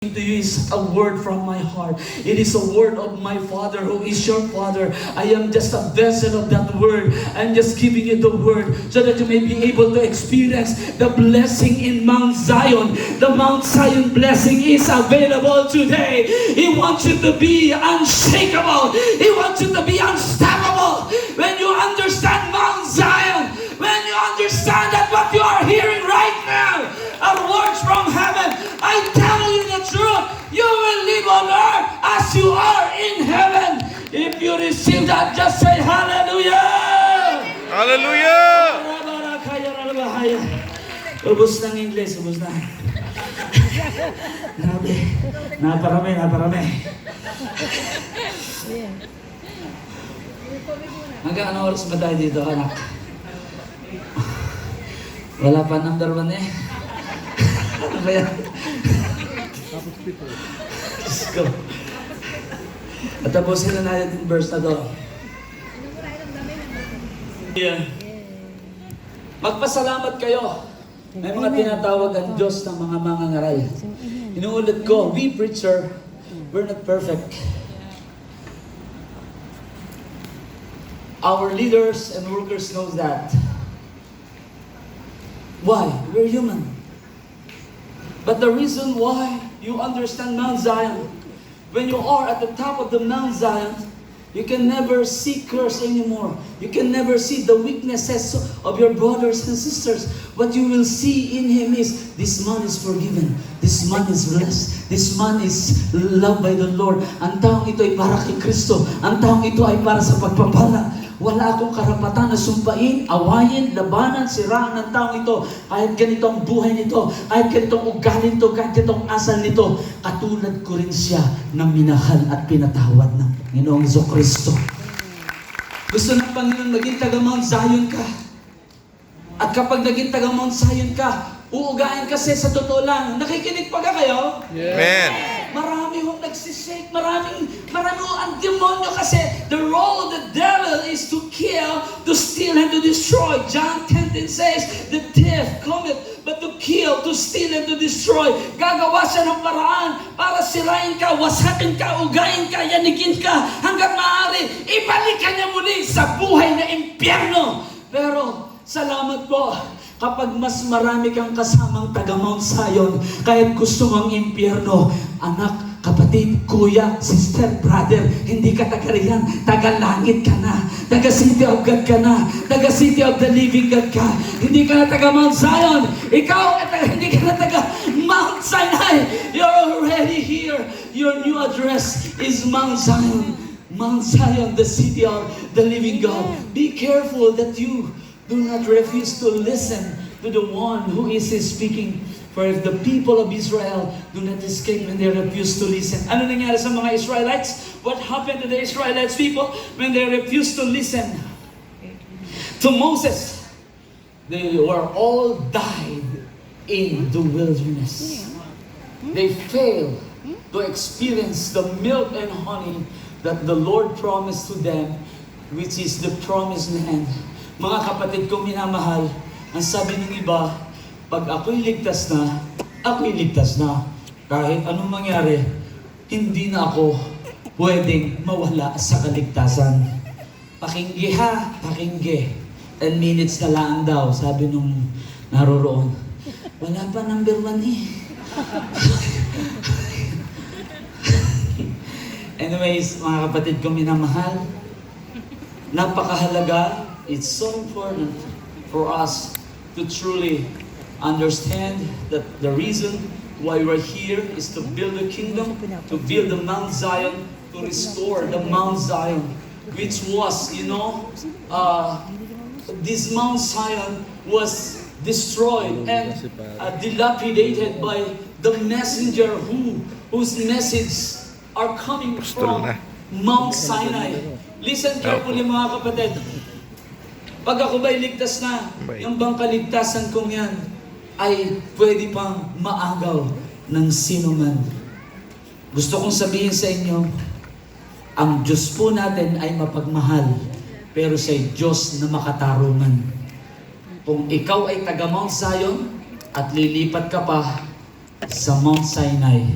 To you is a word from my heart. It is a word of my Father who is your Father. I am just a vessel of that word. I'm just giving you the word so that you may be able to experience the blessing in Mount Zion. The Mount Zion blessing is available today. He wants you to be unshakable. He wants you to be unstoppable. When you understand Mount Zion, when you understand that what you are hearing right now are words from heaven, I tell you the truth, you will live on earth as you are in heaven. If you receive that, just say hallelujah! Hallelujah! Ubus ng English, ubus na. Grabe. Naparami. Hanggang anong oras ba tayo dito, anak? Wala pa number 1 eh. Ano ba yan? Diyos ko. At tapusin na natin yung verse na to. Yeah. Magpasalamat kayo. May mga tinatawag ang Diyos ng mga mangangaral. Inuulit ko, we preacher, we're not perfect. Our leaders and workers knows that. Why? We're human. But the reason why you understand Mount Zion, when you are at the top of the Mount Zion, you can never see curse anymore. You can never see the weaknesses of your brothers and sisters. What you will see in him is, this man is forgiven. This man is blessed. This man is loved by the Lord. Ang taong ito ay para kay Kristo. Ang taong ito ay para sa pagpapala. Wala akong karapatan na sumpain, awayin, labanan, siraan ng taong ito. Kahit ganito ang buhay nito, kahit ganitong ugali nito, kahit ganitong asal nito, katulad ko rin siya na minahal at pinatawad ng Panginoong Kristo. Gusto ng Panginoon maging taga Mount Zion ka. At kapag naging taga Mount Zion ka, uugain kasi sa totoo lang. Nakikinig pa ka kayo? Yeah. Amen. Marami hong nagsisake, marami ang demonyo kasi the role of the devil is to kill, to steal, and to destroy. John 10:10 says, the thief cometh but to kill, to steal, and to destroy. Gagawa siya ng paraan para sirain ka, wasakin ka, ugain ka, yanigin ka, hanggang maaari, ibalik ka niya muli sa buhay na impyerno. Pero, salamat po, kapag mas marami kang kasamang taga Mount Zion, kahit gusto mong impyerno, anak, kapatid, kuya, sister, brother, hindi ka taga riyan, taga langit ka na, taga City of God ka na, taga City of the Living God ka, hindi ka na taga Mount Zion, ikaw, hindi ka na taga Mount Sinai, you're already here, your new address is Mount Zion, Mount Zion, the City of the Living God. Be careful that you do not refuse to listen to the one who is speaking. For if the people of Israel do not escape when they refuse to listen. Ano nangyari sa mga Israelites? What happened to the Israelites people when they refused to listen to Moses? They were all died in the wilderness. They failed to experience the milk and honey that the Lord promised to them, which is the promised land. Mga kapatid kong minamahal, ang sabi ng iba, pag ako'y ligtas na, ako'y ligtas na. Kahit anong mangyari, hindi na ako pwedeng mawala sa kaligtasan. Pakinggi ha, pakinggi. 10 minutes na lang daw, sabi nung naroroon. Wala pa number 1 eh. Anyways, mga kapatid kong minamahal, napakahalaga. It's so important for us to truly understand that the reason why we're here is to build a kingdom, to build the Mount Zion, to restore the Mount Zion, which was, this Mount Zion was destroyed and dilapidated by the messenger whose message are coming from Mount Sinai. Listen carefully mga kapatid. Pag ako ba'y ligtas na, yung bang kaligtasan kong yan ay pwede pang maagaw ng sino man. Gusto kong sabihin sa inyo, ang Diyos po natin ay mapagmahal, pero siya'y Diyos na makatarungan. Kung ikaw ay taga Mount Zion at lilipat ka pa sa Mount Sinai,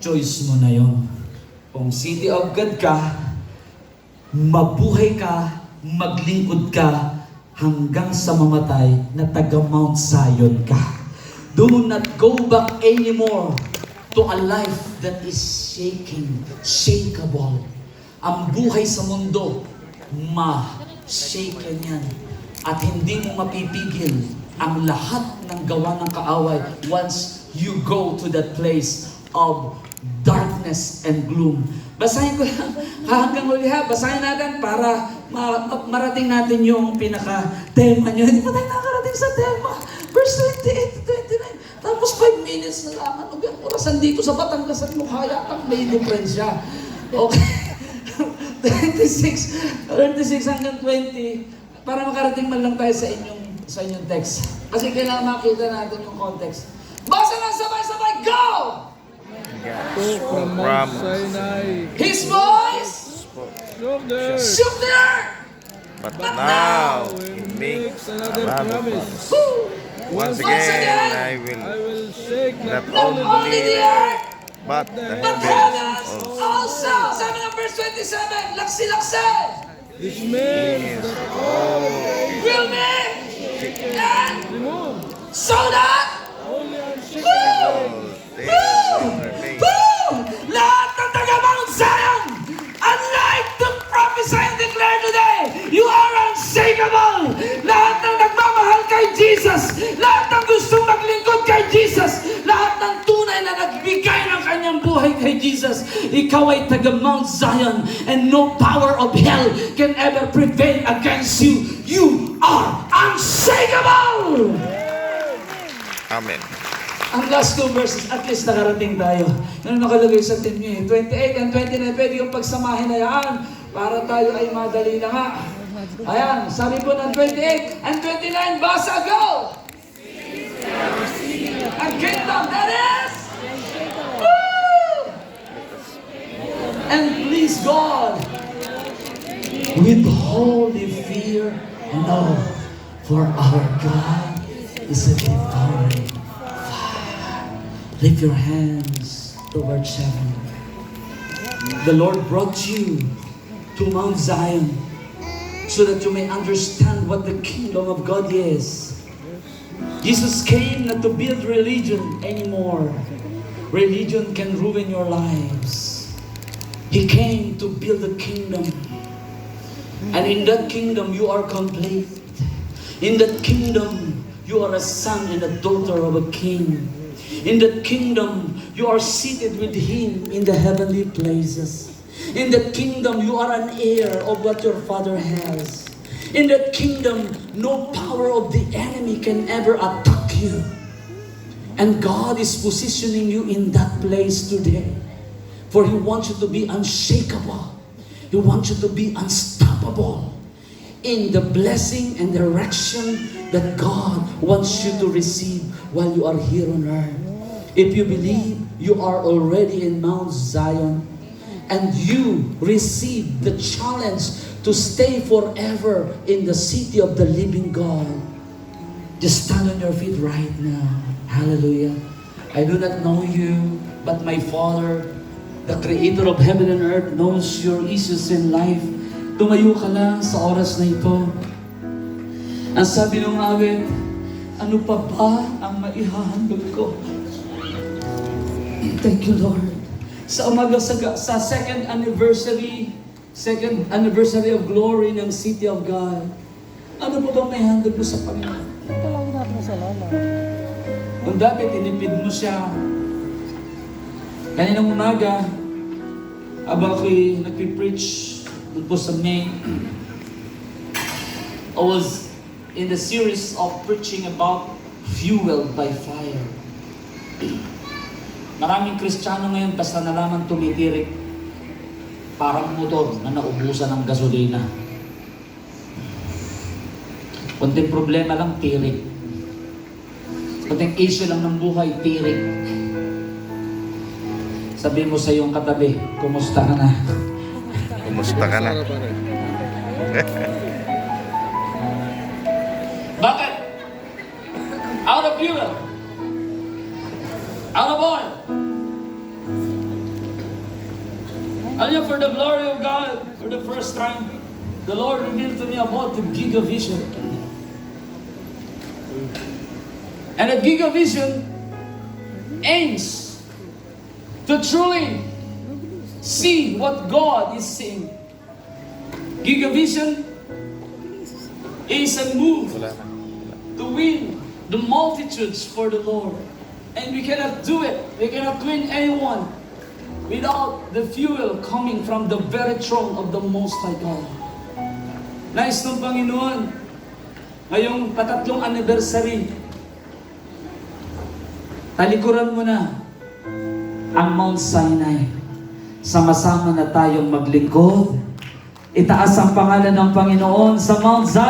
choice mo na yon. Kung City of God ka, mabuhay ka, maglingkod ka, hanggang sa mamatay na taga Mount Zion ka. Do not go back anymore to a life that is shaking, shakeable. Ang buhay sa mundo, ma-shaken yan. At hindi mo mapipigil ang lahat ng gawa ng kaaway once you go to that place of darkness and gloom. Basahin ko lang hanggang huli ha. Basahin natin para marating natin yung pinaka-tema nyo. Hindi pa tayo nakarating sa tema. Verse 28 to 29. Tapos 5 minutes na lang. Ano ba yung orasan dito sa Batangas at mukha yatang may difference siya. Okay. 26 hanggang 20 para makarating man lang tayo sa inyong text. Kasi kailangan makita natin yung context. Basa lang sabay-sabay. Go! From Mount Sinai, His voice shook the earth, shook the earth. But now He makes another another promise. promise. Woo! Once again, again, I I will will shake not not Not only the earth, but the but heavens heavens also. Sabi ng verse 27, laksi-laksi. this means that all Will me and removed, so that only unshakable. lahat ng taga Mount Zion, unlike the prophesy and declare today, you are unshakable. Lahat ng nagmamahal kay Jesus, lahat ng gustong maglingkod kay Jesus, lahat ng tunay na nagbigay ng kanyang buhay kay Jesus, ikaw ay taga Mount Zion, and no power of hell can ever prevail against you. You are unshakable. Amen. Ang last two verses, at least nakarating tayo. Ano nakalagay sa team niyo? 28 and 29, pwede yung pagsamahin na yan para tayo ay madali na nga. Ayan, sabi po ng 28 and 29, basa, go! Ang kingdom, that is! Woo! And please God, with holy fear and awe, for our God is a devouring fire. Lift your hands towards heaven. The Lord brought you to Mount Zion so that you may understand what the kingdom of God is. Jesus came not to build religion anymore. Religion can ruin your lives. He came to build a kingdom. And in that kingdom, you are complete. In that kingdom, you are a son and a daughter of a king. In that kingdom, you are seated with Him in the heavenly places. In that kingdom, you are an heir of what your Father has. In that kingdom, no power of the enemy can ever attack you. And God is positioning you in that place today. For He wants you to be unshakable. He wants you to be unstoppable in the blessing and direction that God wants you to receive while you are here on earth. If you believe you are already in Mount Zion and you receive the challenge to stay forever in the city of the living God, just stand on your feet right now. Hallelujah. I do not know you, but my Father, the Creator of heaven and earth, knows your issues in life. Tumayo ka lang sa oras na ito. Ang sabi ng awit, ano pa ba ang maihahandog ko? Thank you, Lord. Sa umaga sa second anniversary of glory ng City of God, ano pa ba may handog mo sa Panginoon? Kung dati tinipid mo siya, kaninang umaga, habang ako'y nagpipreach doon po sa May, I was in the series of preaching about fueled by fire. Maraming Kristiyano ngayon basta nalaman tumitirik, parang motor na naubusan ng gasolina. Kunting problema lang, tirik. Kunting issue lang ng buhay, tirik. Sabi mo sa iyong katabi, kumusta ka na? Kumusta ka na? Bakit? Out of fuel. Out of oil. Alam niyo, for the glory of God, for the first time, the Lord revealed to me about the Gigavision. And the Gigavision aims to truly see what God is seeing. Gigavision is a move Wala na. to win the multitudes for the Lord. And we cannot do it. We cannot win anyone without the fuel coming from the very throne of the Most High God. Nais ng Panginoon, ngayong patatlong anniversary, talikuran mo na ang Mount Sinai. Sama-sama na tayong maglingkod. Itaas ang pangalan ng Panginoon sa Mount Zion.